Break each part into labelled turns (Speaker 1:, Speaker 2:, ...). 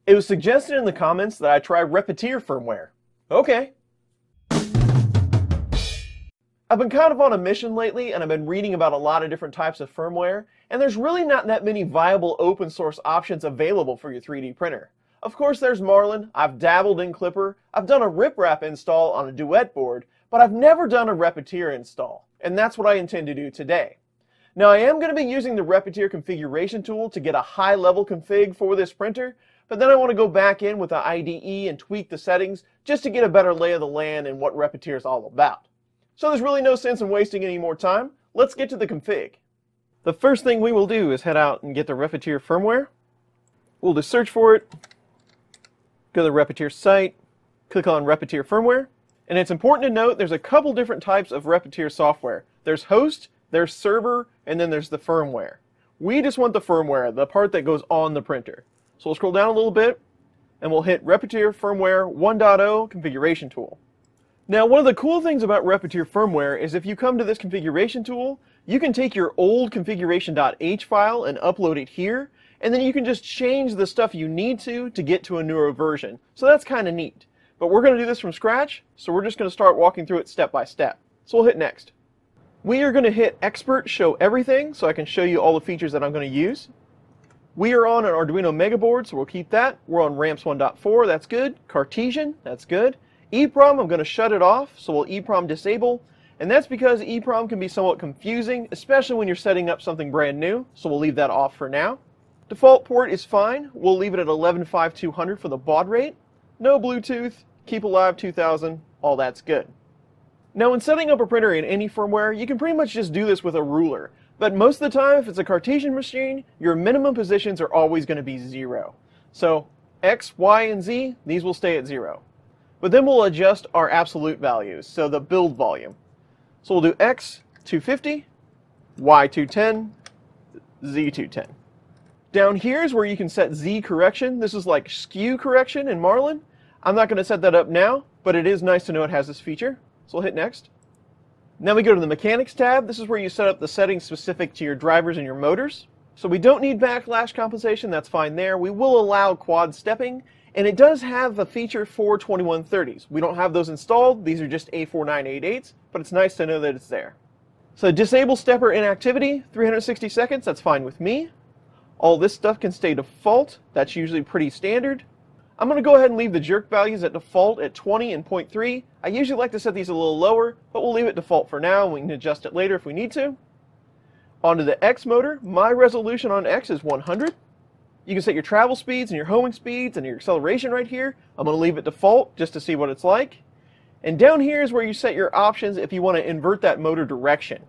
Speaker 1: It was suggested in the comments that I try Repitier Firmware. Okay. I've been kind of on a mission lately, and I've been reading about a lot of different types of firmware, and there's really not that many viable open source options available for your 3D printer. Of course there's Marlin, I've dabbled in Clipper, I've done a riprap install on a Duet board, but I've never done a Repitier install, and that's what I intend to do today. Now I am going to be using the Repitier configuration tool to get a high-level config for this printer, but then I want to go back in with the IDE and tweak the settings just to get a better lay of the land and what Repitier is all about. So there's really no sense in wasting any more time. Let's get to the config. The first thing we will do is head out and get the Repitier firmware. We'll just search for it, go to the Repitier site, click on Repitier Firmware, and it's important to note there's a couple different types of Repitier software. There's host, there's server, and then there's the firmware. We just want the firmware, the part that goes on the printer. So we'll scroll down a little bit, and we'll hit Repitier Firmware 1.0 Configuration Tool. Now, one of the cool things about Repitier Firmware is if you come to this configuration tool, you can take your old configuration.h file and upload it here, and then you can just change the stuff you need to get to a newer version. So that's kind of neat. But we're going to do this from scratch, so we're just going to start walking through it step by step. So we'll hit Next. We are going to hit Expert Show Everything, so I can show you all the features that I'm going to use. We are on an Arduino Mega board, so we'll keep that. We're on ramps 1.4, that's good. Cartesian, that's good. EEPROM, I'm going to shut it off, so we'll EEPROM disable. And that's because EEPROM can be somewhat confusing, especially when you're setting up something brand new, so we'll leave that off for now. Default port is fine. We'll leave it at 115200 for the baud rate. No Bluetooth, keep alive 2000, all that's good. Now when setting up a printer in any firmware, you can pretty much just do this with a ruler. But most of the time, if it's a Cartesian machine, your minimum positions are always going to be 0. So X, Y, and Z, these will stay at 0. But then we'll adjust our absolute values, so the build volume. So we'll do X 250, Y 210, Z 210. Down here is where you can set Z correction. This is like skew correction in Marlin. I'm not going to set that up now, but it is nice to know it has this feature. So we'll hit Next. Now we go to the Mechanics tab. This is where you set up the settings specific to your drivers and your motors. So we don't need backlash compensation, that's fine there. We will allow quad stepping, and it does have a feature for 2130s. We don't have those installed, these are just A4988s, but it's nice to know that it's there. So disable stepper inactivity, 360 seconds, that's fine with me. All this stuff can stay default, that's usually pretty standard. I'm going to go ahead and leave the jerk values at default at 20 and 0.3. I usually like to set these a little lower, but we'll leave it default for now, and we can adjust it later if we need to. Onto the X motor, my resolution on X is 100. You can set your travel speeds and your homing speeds and your acceleration right here. I'm going to leave it default just to see what it's like. And down here is where you set your options if you want to invert that motor direction.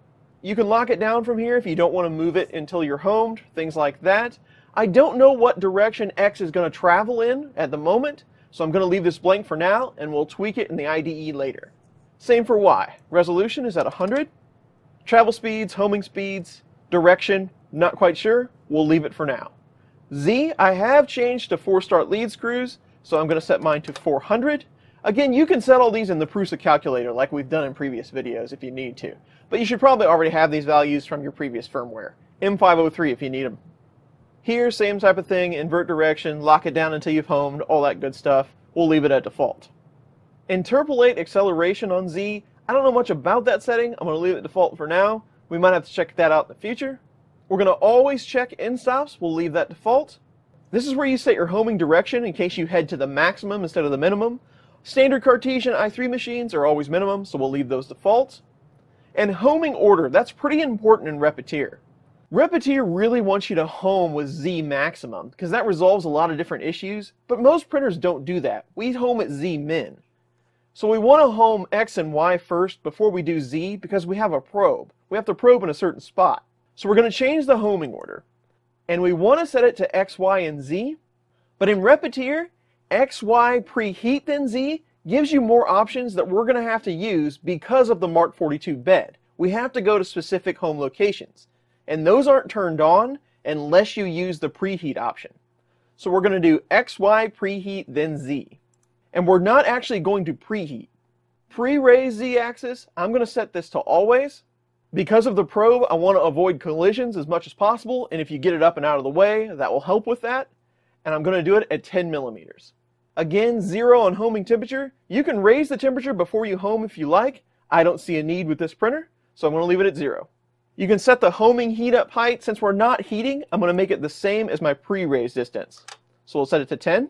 Speaker 1: You can lock it down from here if you don't want to move it until you're homed, things like that. I don't know what direction X is going to travel in at the moment, so I'm going to leave this blank for now, and we'll tweak it in the IDE later. Same for Y. Resolution is at 100. Travel speeds, homing speeds, direction, not quite sure. We'll leave it for now. Z, I have changed to 4-start lead screws, so I'm going to set mine to 400. Again, you can set all these in the Prusa calculator like we've done in previous videos if you need to, but you should probably already have these values from your previous firmware. M503 if you need them. Here, same type of thing, invert direction, lock it down until you've homed, all that good stuff. We'll leave it at default. Interpolate acceleration on Z, I don't know much about that setting. I'm going to leave it default for now. We might have to check that out in the future. We're going to always check end stops. We'll leave that default. This is where you set your homing direction in case you head to the maximum instead of the minimum. Standard Cartesian i3 machines are always minimum, so we'll leave those default. And homing order, that's pretty important in Repitier. Repitier really wants you to home with Z maximum, because that resolves a lot of different issues, but most printers don't do that. We home at Z min. So we want to home X and Y first before we do Z, because we have a probe. We have to probe in a certain spot. So we're going to change the homing order. And we want to set it to X, Y, and Z, but in Repitier, X, Y preheat then Z gives you more options that we're going to have to use because of the Mark 42 bed. We have to go to specific home locations. And those aren't turned on unless you use the preheat option. So we're going to do XY preheat then Z. And we're not actually going to preheat. Pre-raise Z axis, I'm going to set this to always. Because of the probe, I want to avoid collisions as much as possible, and if you get it up and out of the way, that will help with that. and I'm going to do it at 10 millimeters. Again, 0 on homing temperature. You can raise the temperature before you home if you like. I don't see a need with this printer, so I'm going to leave it at 0. You can set the homing heat up height. Since we're not heating, I'm going to make it the same as my pre-raise distance. So we'll set it to 10.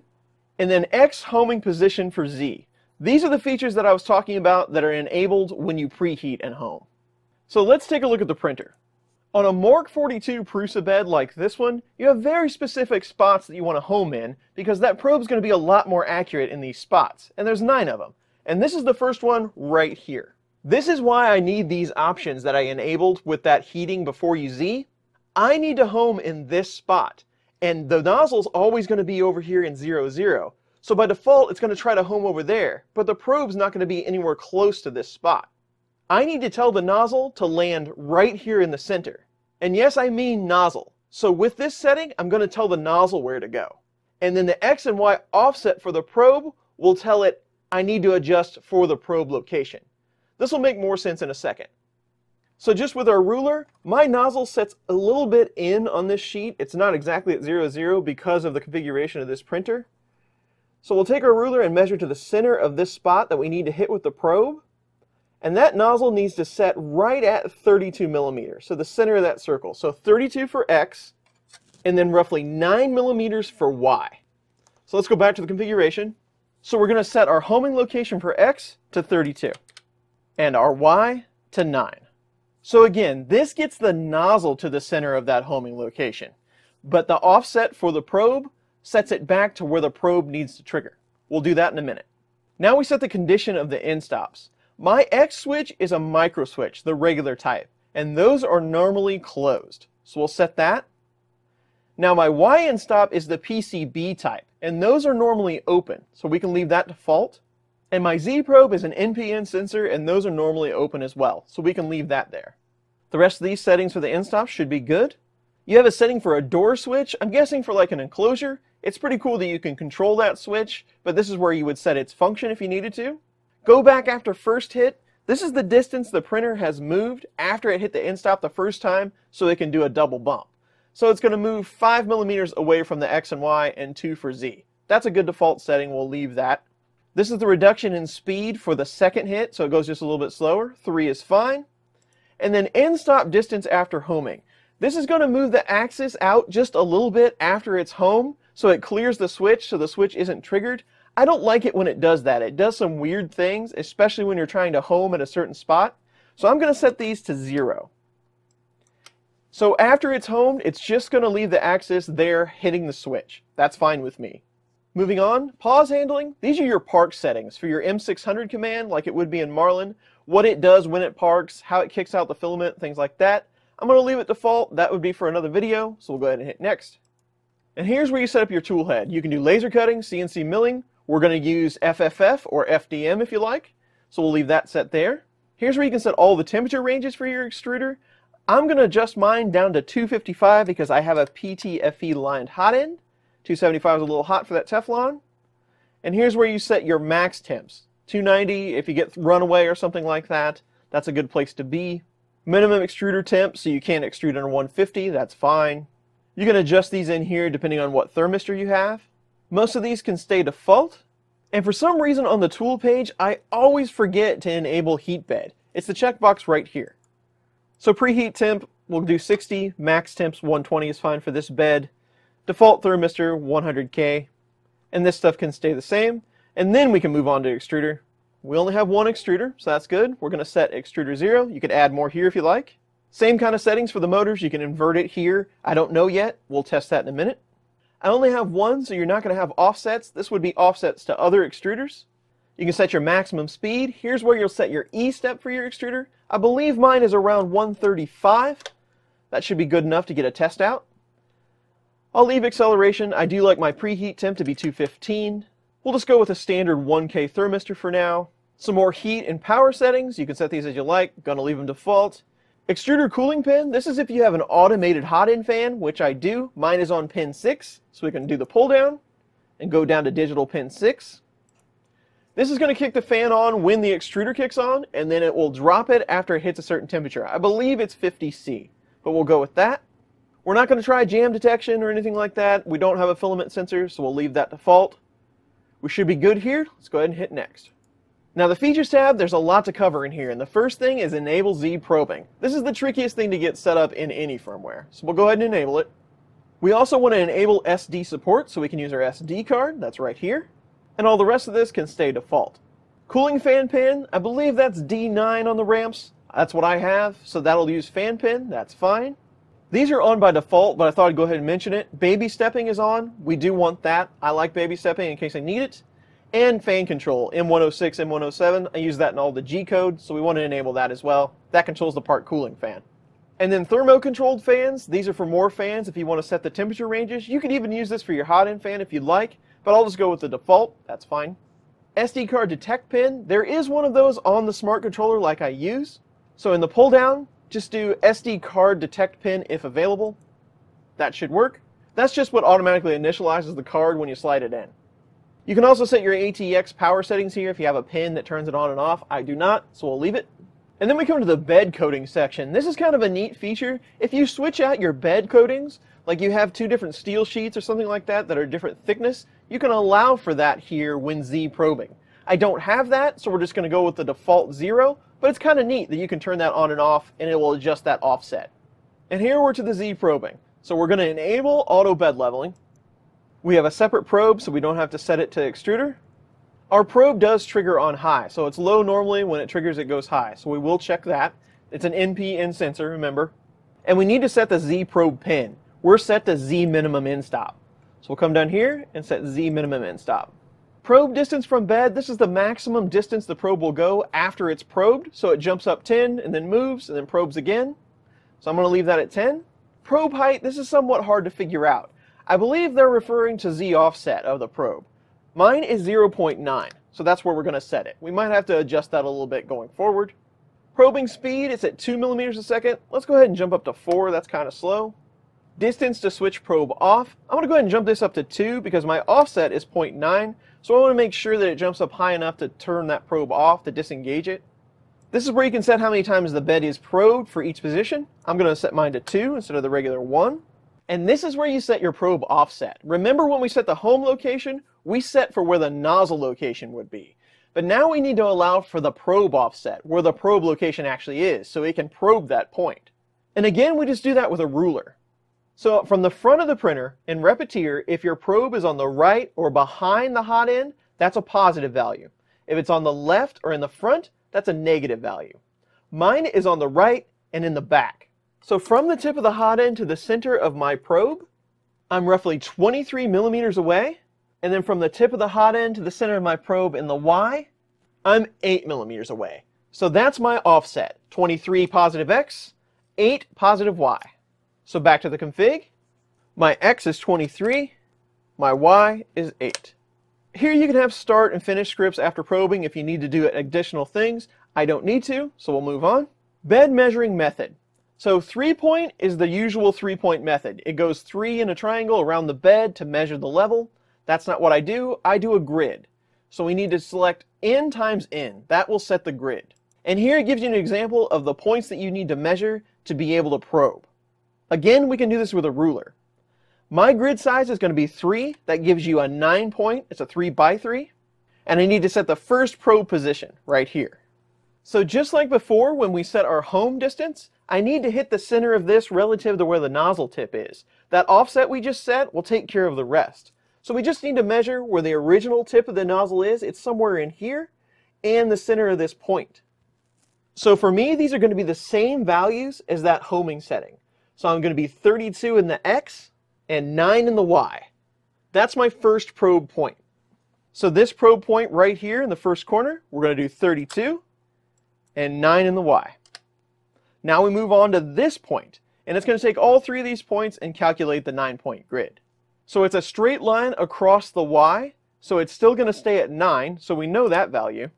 Speaker 1: And then X homing position for Z. These are the features that I was talking about that are enabled when you preheat and home. So let's take a look at the printer. On a Mark 42 Prusa bed like this one, you have very specific spots that you want to home in because that probe is going to be a lot more accurate in these spots, and there's 9 of them. And this is the first one right here. This is why I need these options that I enabled with that heating before you Z. I need to home in this spot, and the nozzle's always going to be over here in 0, 0. So by default, it's going to try to home over there, but the probe's not going to be anywhere close to this spot. I need to tell the nozzle to land right here in the center. And yes, I mean nozzle. So with this setting, I'm going to tell the nozzle where to go. And then the X and Y offset for the probe will tell it I need to adjust for the probe location. This will make more sense in a second. So just with our ruler, my nozzle sets a little bit in on this sheet. It's not exactly at 0, 0 because of the configuration of this printer. So we'll take our ruler and measure to the center of this spot that we need to hit with the probe. And that nozzle needs to set right at 32 millimeters, so the center of that circle. So 32 for X, and then roughly 9 millimeters for Y. So let's go back to the configuration. So we're going to set our homing location for X to 32, and our Y to 9. So again, this gets the nozzle to the center of that homing location, but the offset for the probe sets it back to where the probe needs to trigger. We'll do that in a minute. Now we set the condition of the end stops. My X switch is a micro switch, the regular type, and those are normally closed. So we'll set that. Now my Y end stop is the PCB type, and those are normally open, so we can leave that default. And my Z probe is an NPN sensor, and those are normally open as well, so we can leave that there. The rest of these settings for the end stops should be good. You have a setting for a door switch, I'm guessing for like an enclosure. It's pretty cool that you can control that switch, but this is where you would set its function if you needed to. Go back after first hit. This is the distance the printer has moved after it hit the end stop the first time, so it can do a double bump. So it's going to move 5 millimeters away from the X and Y and 2 for Z. That's a good default setting, we'll leave that. This is the reduction in speed for the second hit, so it goes just a little bit slower. 3 is fine. And then end stop distance after homing. This is going to move the axis out just a little bit after it's home, so it clears the switch so the switch isn't triggered. I don't like it when it does that. It does some weird things, especially when you're trying to home at a certain spot. So I'm going to set these to 0. So after it's homed, it's just going to leave the axis there hitting the switch. That's fine with me. Moving on, pause handling. These are your park settings for your M600 command, like it would be in Marlin. What it does when it parks, how it kicks out the filament, things like that. I'm going to leave it default. That would be for another video, so we'll go ahead and hit next. And here's where you set up your tool head. You can do laser cutting, CNC milling. We're going to use FFF or FDM if you like, so we'll leave that set there. Here's where you can set all the temperature ranges for your extruder. I'm going to adjust mine down to 255 because I have a PTFE lined hot end. 275 is a little hot for that Teflon. And here's where you set your max temps. 290 if you get runaway or something like that. That's a good place to be. Minimum extruder temp, so you can't extrude under 150. That's fine. You can adjust these in here depending on what thermistor you have. Most of these can stay default, and for some reason on the tool page, I always forget to enable heat bed. It's the checkbox right here. So preheat temp, we'll do 60, max temps 120 is fine for this bed, default thermistor 100K, and this stuff can stay the same, and then we can move on to extruder. We only have one extruder, so that's good. We're going to set extruder 0. You could add more here if you like. Same kind of settings for the motors. You can invert it here. I don't know yet. We'll test that in a minute. I only have one, so you're not going to have offsets. This would be offsets to other extruders. You can set your maximum speed. Here's where you'll set your E step for your extruder. I believe mine is around 135. That should be good enough to get a test out. I'll leave acceleration. I do like my preheat temp to be 215. We'll just go with a standard 1K thermistor for now. Some more heat and power settings. You can set these as you like. I'm going to leave them default. Extruder cooling pin, this is if you have an automated hot end fan, which I do. Mine is on pin 6, so we can do the pull down and go down to digital pin 6. This is going to kick the fan on when the extruder kicks on, and then it will drop it after it hits a certain temperature. I believe it's 50 C, but we'll go with that. We're We're not going to try jam detection or anything like that. We don't have a filament sensor, so we'll leave that default. We should be good here. Let's go ahead and hit next. Now the Features tab, there's a lot to cover in here, and the first thing is Enable Z Probing. This is the trickiest thing to get set up in any firmware, so we'll go ahead and enable it. We also want to enable SD support, so we can use our SD card, that's right here, and all the rest of this can stay default. Cooling fan pin, I believe that's D9 on the ramps. That's what I have, so that'll use fan pin, that's fine. These are on by default, but I thought I'd go ahead and mention it. Baby stepping is on, we do want that. I like baby stepping in case I need it. And fan control, M106, M107, I use that in all the G code, so we want to enable that as well. That controls the part cooling fan. And then thermo-controlled fans, these are for more fans if you want to set the temperature ranges. You could even use this for your hot end fan if you'd like, but I'll just go with the default, that's fine. SD card detect pin, there is one of those on the smart controller like I use. So in the pull down, just do SD card detect pin if available. That should work. That's just what automatically initializes the card when you slide it in. You can also set your ATX power settings here if you have a pin that turns it on and off. I do not, so we'll leave it. And then we come to the bed coating section. This is kind of a neat feature. If you switch out your bed coatings, like you have two different steel sheets or something like that are different thickness, you can allow for that here when Z probing. I don't have that, so we're just going to go with the default 0, but it's kind of neat that you can turn that on and off and it will adjust that offset. And here we're to the Z probing. So we're going to enable auto bed leveling. We have a separate probe so we don't have to set it to extruder. Our probe does trigger on high, so it's low normally. When it triggers it goes high, so we will check that. It's an NP-in sensor, remember. And we need to set the Z probe pin. We're set to Z minimum in stop. So we'll come down here and set Z minimum in stop. Probe distance from bed, this is the maximum distance the probe will go after it's probed. So it jumps up 10 and then moves and then probes again. So I'm going to leave that at 10. Probe height, this is somewhat hard to figure out. I believe they're referring to Z offset of the probe. Mine is 0.9, so that's where we're going to set it. We might have to adjust that a little bit going forward. Probing speed, it's at 2 millimeters a second. Let's go ahead and jump up to 4, that's kind of slow. Distance to switch probe off, I'm going to go ahead and jump this up to 2 because my offset is 0.9, so I want to make sure that it jumps up high enough to turn that probe off, to disengage it. This is where you can set how many times the bed is probed for each position. I'm going to set mine to 2 instead of the regular 1. And this is where you set your probe offset. Remember when we set the home location, we set for where the nozzle location would be. But now we need to allow for the probe offset, where the probe location actually is, so it can probe that point. And again, we just do that with a ruler. So from the front of the printer, in Repitier, if your probe is on the right or behind the hot end, that's a positive value. If it's on the left or in the front, that's a negative value. Mine is on the right and in the back. So from the tip of the hot end to the center of my probe, I'm roughly 23 millimeters away. And then from the tip of the hot end to the center of my probe in the Y, I'm 8 millimeters away. So that's my offset, 23 positive X, 8 positive Y. So back to the config. My X is 23, my Y is 8. Here you can have start and finish scripts after probing if you need to do additional things. I don't need to, so we'll move on. Bed measuring method. So 3-point is the usual 3-point method. It goes 3 in a triangle around the bed to measure the level. That's not what I do a grid. So we need to select N times N. That will set the grid. And here it gives you an example of the points that you need to measure to be able to probe. Again, we can do this with a ruler. My grid size is going to be 3. That gives you a 9-point. It's a 3 by 3. And I need to set the first probe position right here. So just like before when we set our home distance, I need to hit the center of this relative to where the nozzle tip is. That offset we just set will take care of the rest. So we just need to measure where the original tip of the nozzle is. It's somewhere in here and the center of this point. So for me, these are going to be the same values as that homing setting. So I'm going to be 32 in the X and 9 in the Y. That's my first probe point. So this probe point right here in the first corner, we're going to do 32 and 9 in the Y. Now we move on to this point, and it's going to take all 3 of these points and calculate the 9-point grid. So it's a straight line across the Y, so it's still going to stay at 9, so we know that value.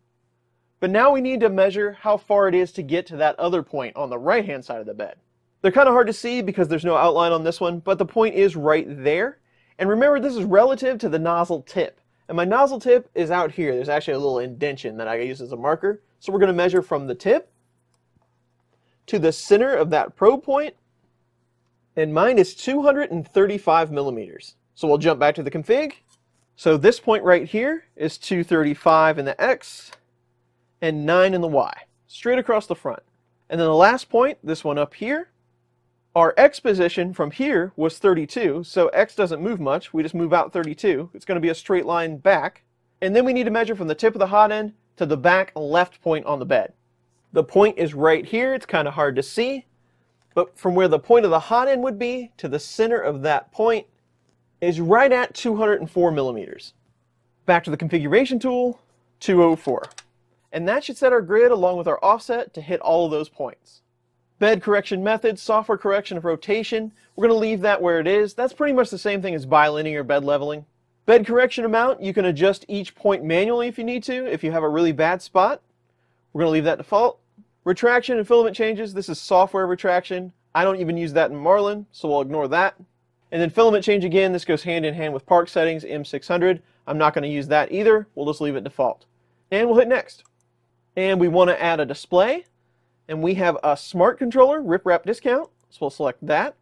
Speaker 1: But now we need to measure how far it is to get to that other point on the right-hand side of the bed. They're kind of hard to see because there's no outline on this one, but the point is right there. And remember, this is relative to the nozzle tip. And my nozzle tip is out here. There's actually a little indentation that I use as a marker. So we're going to measure from the tip to the center of that probe point, And mine is 235 millimeters. So we'll jump back to the config. So this point right here is 235 in the X and 9 in the Y, straight across the front. And then the last point, this one up here, our X position from here was 32, so X doesn't move much. We just move out 32. It's going to be a straight line back. And then we need to measure from the tip of the hot end to the back left point on the bed. The point is right here. It's kind of hard to see. But from where the point of the hot end would be to the center of that point is right at 204 millimeters. Back to the configuration tool, 204. And that should set our grid along with our offset to hit all of those points. Bed correction methods, software correction of rotation, we're going to leave that where it is. That's pretty much the same thing as bilinear bed leveling. Bed correction amount, you can adjust each point manually if you need to, if you have a really bad spot. We're going to leave that default. Retraction and filament changes, this is software retraction. I don't even use that in Marlin, so we'll ignore that. And then filament change again, this goes hand in hand with park settings, M600. I'm not going to use that either, we'll just leave it default. And we'll hit next. And we want to add a display. And we have a smart controller, rip wrap discount, so we'll select that.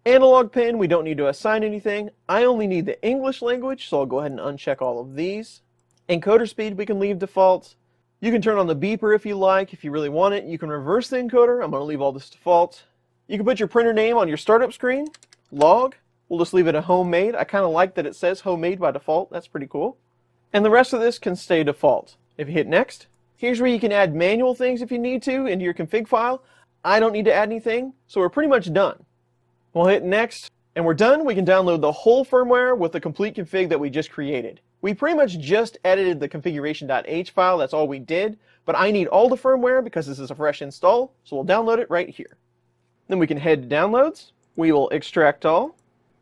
Speaker 1: Analog pin, we don't need to assign anything. I only need the English language, so I'll go ahead and uncheck all of these. Encoder speed we can leave default. You can turn on the beeper if you like, if you really want it. You can reverse the encoder. I'm going to leave all this default. You can put your printer name on your startup screen. Log, we'll just leave it a homemade. I kind of like that it says homemade by default. That's pretty cool. And the rest of this can stay default. If you hit next, here's where you can add manual things if you need to into your config file. I don't need to add anything, so we're pretty much done. We'll hit next, and we're done. We can download the whole firmware with the complete config that we just created. We pretty much just edited the configuration.h file, that's all we did, but I need all the firmware because this is a fresh install, so we'll download it right here. Then we can head to downloads. We will extract all,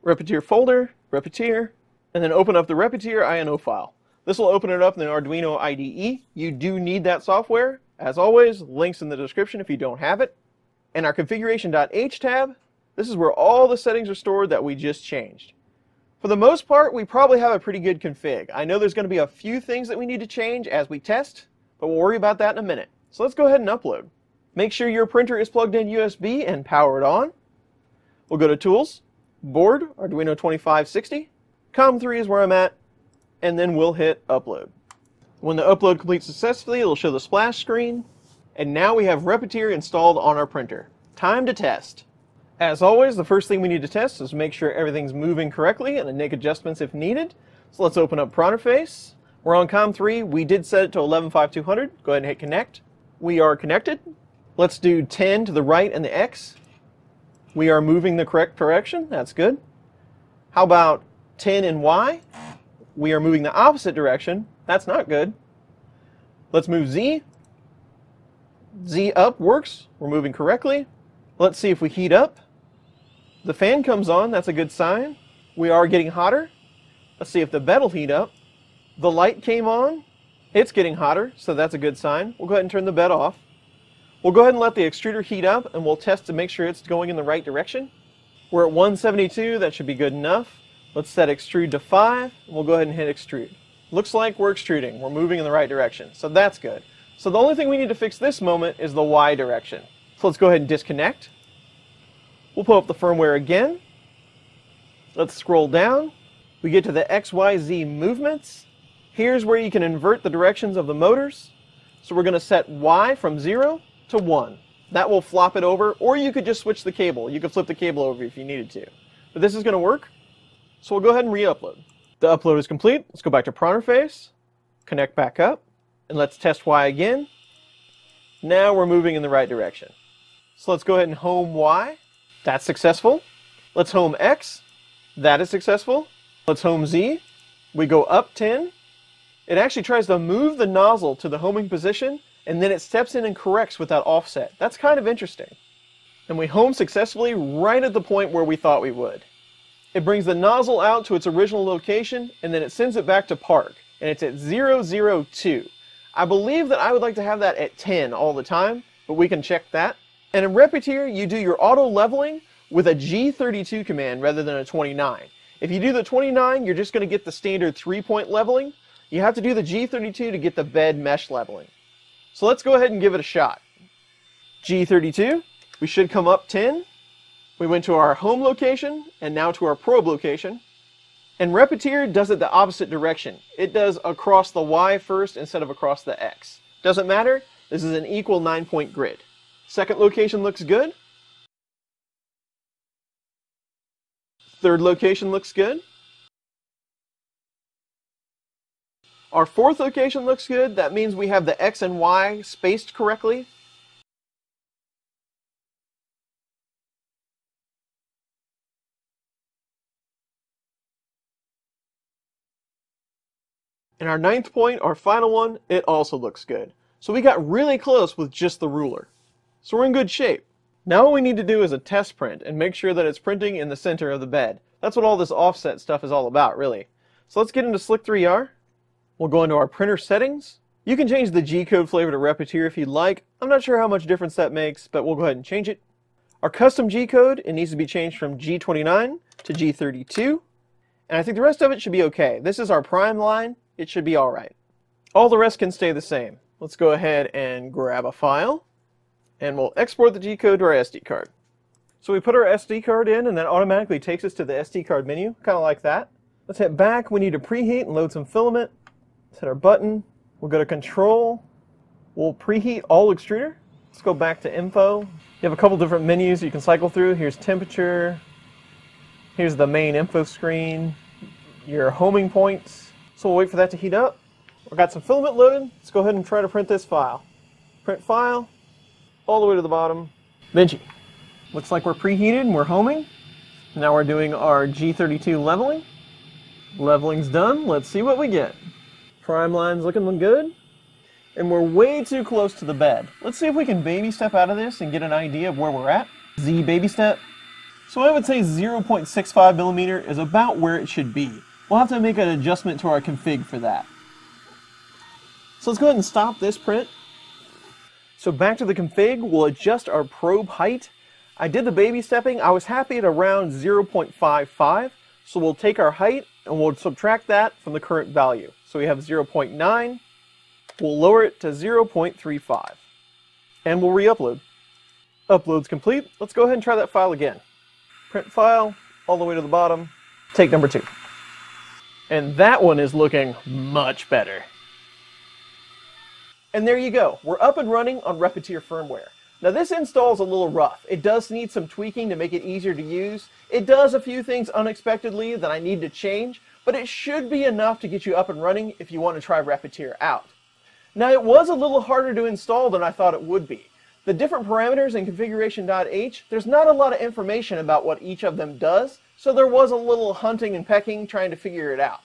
Speaker 1: Repitier folder, Repitier, and then open up the Repitier INO file. This will open it up in the Arduino IDE. You do need that software. As always, links in the description if you don't have it. And our configuration.h tab, this is where all the settings are stored that we just changed. For the most part, we probably have a pretty good config. I know there's going to be a few things that we need to change as we test, but we'll worry about that in a minute. So let's go ahead and upload. Make sure your printer is plugged in USB and powered on. We'll go to Tools, Board, Arduino 2560. COM3 is where I'm at. And then we'll hit upload. When the upload completes successfully, it'll show the splash screen. And now we have Repitier installed on our printer. Time to test. As always, the first thing we need to test is make sure everything's moving correctly and then make adjustments if needed. So let's open up Pronterface. We're on COM3. We did set it to 115200. Go ahead and hit connect. We are connected. Let's do 10 to the right and the X. We are moving the correct direction. That's good. How about 10 and Y? We are moving the opposite direction. That's not good. Let's move Z. Z up works. We're moving correctly. Let's see if we heat up. The fan comes on. That's a good sign. We are getting hotter. Let's see if the bed will heat up. The light came on. It's getting hotter, so that's a good sign. We'll go ahead and turn the bed off. We'll go ahead and let the extruder heat up, and we'll test to make sure it's going in the right direction. We're at 172. That should be good enough. Let's set extrude to 5, and we'll go ahead and hit extrude. Looks like we're extruding. We're moving in the right direction, so that's good. So the only thing we need to fix this moment is the Y direction. So let's go ahead and disconnect. We'll pull up the firmware again. Let's scroll down. We get to the XYZ movements. Here's where you can invert the directions of the motors. So we're going to set Y from 0 to 1. That will flop it over, or you could just switch the cable. You could flip the cable over if you needed to. But this is going to work. So we'll go ahead and re-upload. The upload is complete. Let's go back to Pronterface, connect back up, and let's test Y again. Now we're moving in the right direction. So let's go ahead and home Y. That's successful. Let's home X. That is successful. Let's home Z. We go up 10. It actually tries to move the nozzle to the homing position, and then it steps in and corrects with that offset. That's kind of interesting. And we home successfully right at the point where we thought we would. It brings the nozzle out to its original location, and then it sends it back to park, and it's at 002. I believe that I would like to have that at 10 all the time, but we can check that. And in Repitier, you do your auto leveling with a G32 command rather than a 29. If you do the 29, you're just going to get the standard 3-point leveling. You have to do the G32 to get the bed mesh leveling. So let's go ahead and give it a shot. G32, we should come up 10. We went to our home location and now to our probe location. And Repitier does it the opposite direction. It does across the Y first instead of across the X. Doesn't matter, this is an equal 9-point grid. Second location looks good. Third location looks good. Our fourth location looks good. That means we have the X and Y spaced correctly. And our ninth point, our final one, it also looks good. So we got really close with just the ruler. So we're in good shape. Now what we need to do is a test print and make sure that it's printing in the center of the bed. That's what all this offset stuff is all about, really. So let's get into Slick 3R. We'll go into our printer settings. You can change the G-code flavor to Repetier if you'd like. I'm not sure how much difference that makes, but we'll go ahead and change it. Our custom G-code, it needs to be changed from G29 to G32. And I think the rest of it should be okay. This is our prime line. It should be alright. All the rest can stay the same. Let's go ahead and grab a file. And we'll export the G-code to our SD card. So we put our SD card in and that automatically takes us to the SD card menu, kind of like that. Let's hit back. We need to preheat and load some filament. Let's hit our button. We'll go to Control. We'll preheat all extruder. Let's go back to Info. You have a couple different menus you can cycle through. Here's temperature. Here's the main info screen. Your homing points. So we'll wait for that to heat up. We've got some filament loaded. Let's go ahead and try to print this file. Print file. All the way to the bottom. Benchy. Looks like we're preheated and we're homing. Now we're doing our G32 leveling. Leveling's done. Let's see what we get. Prime line's looking good. And we're way too close to the bed. Let's see if we can baby step out of this and get an idea of where we're at. Z baby step. So I would say 0.65 millimeter is about where it should be. We'll have to make an adjustment to our config for that. So let's go ahead and stop this print. So back to the config, we'll adjust our probe height. I did the baby stepping. I was happy at around 0.55. So we'll take our height and we'll subtract that from the current value. So we have 0.9. We'll lower it to 0.35. And we'll re-upload. Upload's complete. Let's go ahead and try that file again. Print file, all the way to the bottom. Take number 2. And that one is looking much better. And there you go. We're up and running on Repitier Firmware. Now this install is a little rough. It does need some tweaking to make it easier to use. It does a few things unexpectedly that I need to change, but it should be enough to get you up and running if you want to try Repitier out. Now it was a little harder to install than I thought it would be. The different parameters in configuration.h, there's not a lot of information about what each of them does, so there was a little hunting and pecking trying to figure it out.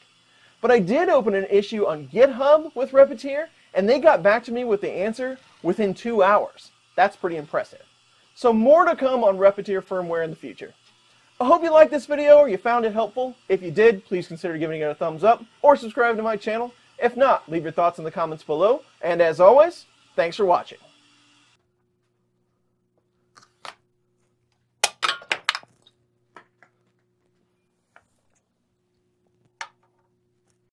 Speaker 1: But I did open an issue on GitHub with Repitier, and they got back to me with the answer within 2 hours. That's pretty impressive. So more to come on Repitier Firmware in the future. I hope you liked this video or you found it helpful. If you did, please consider giving it a thumbs up or subscribe to my channel. If not, leave your thoughts in the comments below. And as always, thanks for watching.